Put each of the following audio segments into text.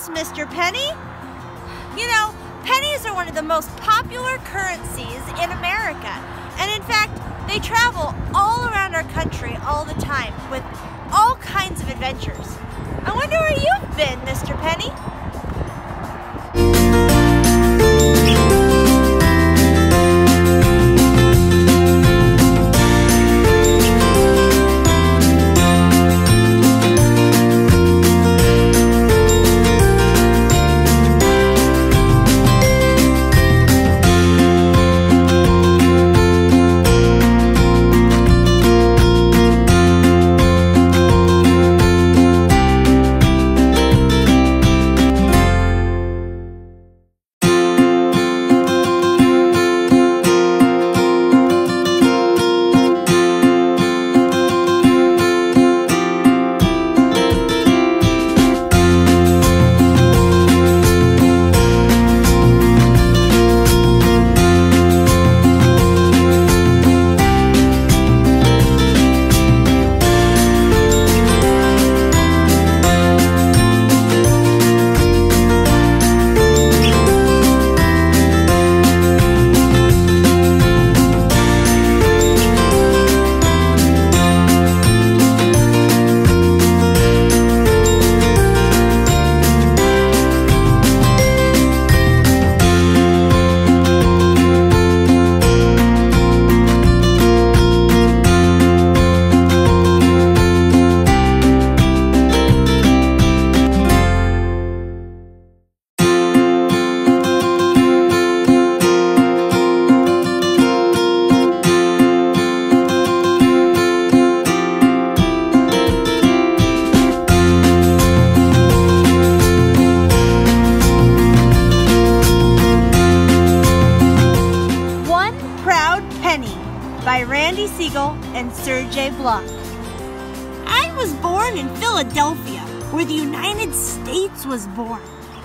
course, Mr. Penny. You know, pennies are one of the most popular currencies in America. And in fact, they travel all around our country all the time with all kinds of adventures. I wonder where you've been, Mr. Penny. By Randy Siegel and Serge Bloch. I was born in Philadelphia, where the United States was born,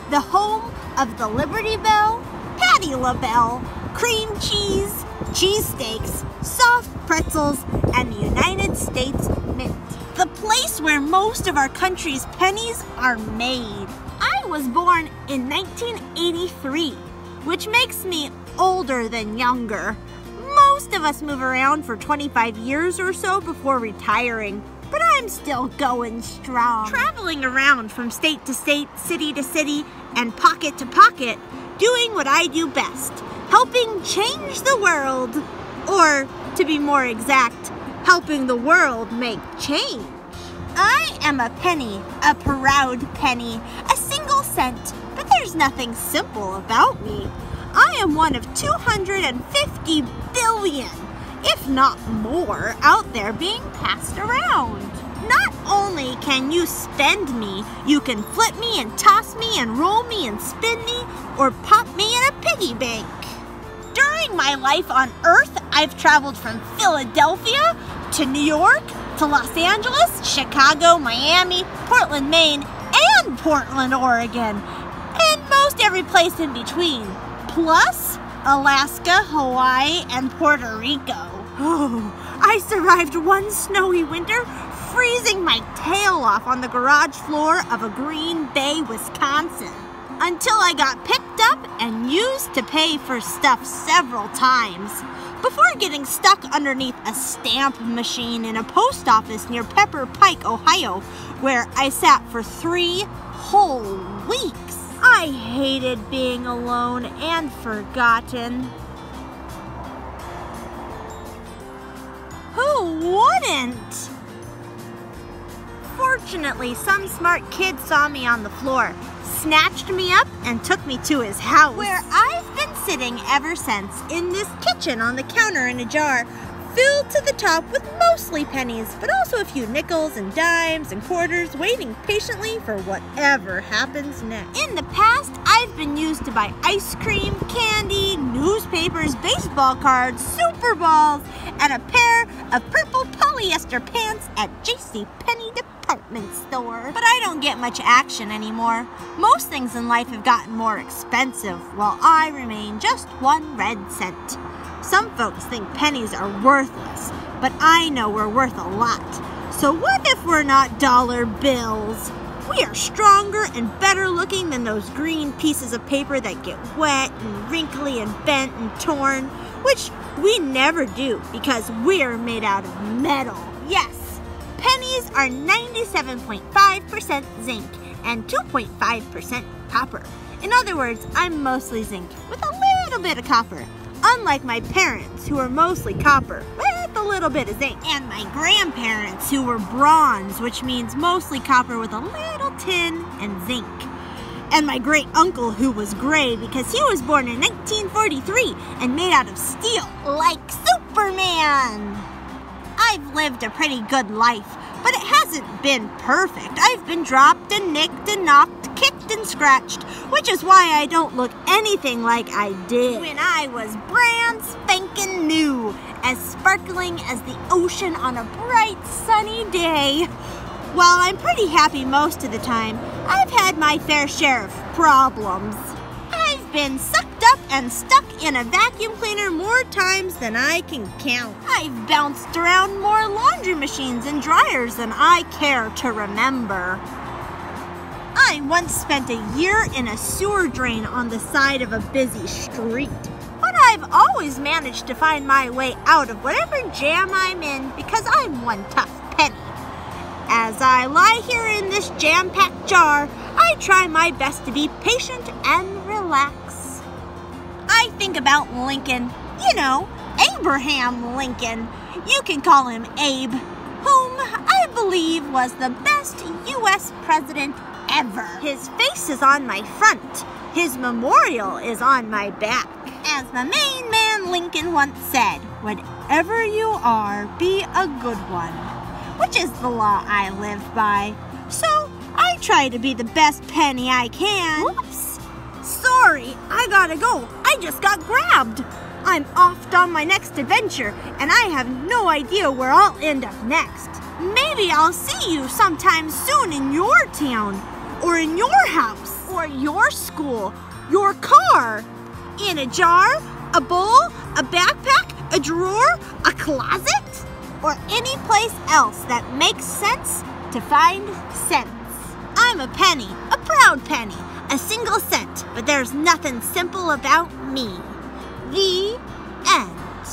the home of the Liberty Bell, Patti LaBelle, cream cheese, cheesesteaks, soft pretzels, and the United States Mint, the place where most of our country's pennies are made. I was born in 1983, which makes me older than younger. Most of us move around for 25 years or so before retiring, but I'm still going strong. Traveling around from state to state, city to city, and pocket to pocket, doing what I do best, helping change the world. Or, to be more exact, helping the world make change. I am a penny, a proud penny, a single cent, but there's nothing simple about me. I am one of 250 billion, if not more, out there being passed around. Not only can you spend me, you can flip me and toss me and roll me and spin me or pop me in a piggy bank. During my life on Earth, I've traveled from Philadelphia to New York to Los Angeles, Chicago, Miami, Portland, Maine, and Portland, Oregon, and most every place in between. Plus, Alaska, Hawaii, and Puerto Rico. Oh, I survived one snowy winter, freezing my tail off on the garage floor of a Green Bay, Wisconsin, until I got picked up and used to pay for stuff several times, before getting stuck underneath a stamp machine in a post office near Pepper Pike, Ohio, where I sat for 3 whole weeks. I hated being alone and forgotten. Who wouldn't? Fortunately, some smart kid saw me on the floor, snatched me up, and took me to his house, where I've been sitting ever since, in this kitchen on the counter in a jar, filled to the top with mostly pennies, but also a few nickels and dimes and quarters, waiting patiently for whatever happens next. In the past, I've been used to buy ice cream, candy, newspapers, baseball cards, Super Balls, and a pair of purple polyester pants at JCPenney department store. But I don't get much action anymore. Most things in life have gotten more expensive, while I remain just 1 red cent. Some folks think pennies are worthless, but I know we're worth a lot. So what if we're not dollar bills? We are stronger and better looking than those green pieces of paper that get wet and wrinkly and bent and torn, which we never do because we're made out of metal. Yes, pennies are 97.5% zinc and 2.5% copper. In other words, I'm mostly zinc with a little bit of copper, unlike my parents who are mostly copper with a little bit of zinc, and my grandparents who were bronze, which means mostly copper with a little tin and zinc, and my great uncle who was gray because he was born in 1943 and made out of steel, like Superman. I've lived a pretty good life, but it hasn't been perfect. I've been dropped and nicked and knocked, kicked and scratched, which is why I don't look anything like I did when I was brand spanking new, as sparkling as the ocean on a bright sunny day. While I'm pretty happy most of the time, I've had my fair share of problems. I've been sucked up and stuck in a vacuum cleaner more times than I can count. I've bounced around more laundry machines and dryers than I care to remember. I once spent a year in a sewer drain on the side of a busy street. But I've always managed to find my way out of whatever jam I'm in because I'm one tough penny. As I lie here in this jam-packed jar, I try my best to be patient and relax. I think about Lincoln, you know, Abraham Lincoln. You can call him Abe, whom I believe was the best U.S. president ever. His face is on my front. His memorial is on my back. As the main man Lincoln once said, "Whatever you are, be a good one," which is the law I live by. So I try to be the best penny I can. Whoops! Sorry, I gotta go. I just got grabbed. I'm off on my next adventure, and I have no idea where I'll end up next. Maybe I'll see you sometime soon in your town, or in your house, or your school, your car, in a jar, a bowl, a backpack, a drawer, a closet, or any place else that makes sense to find sense. I'm a penny, a proud penny, a single cent, but there's nothing simple about me. The end.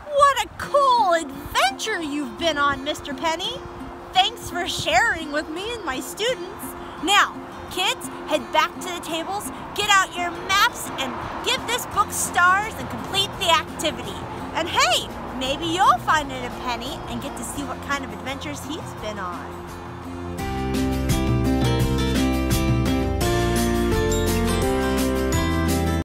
What a cool adventure you've been on, Mr. Penny. Thanks for sharing with me and my students. Now, kids, head back to the tables, get out your maps, and give this book stars and complete the activity. And hey, maybe you'll find it a penny and get to see what kind of adventures he's been on.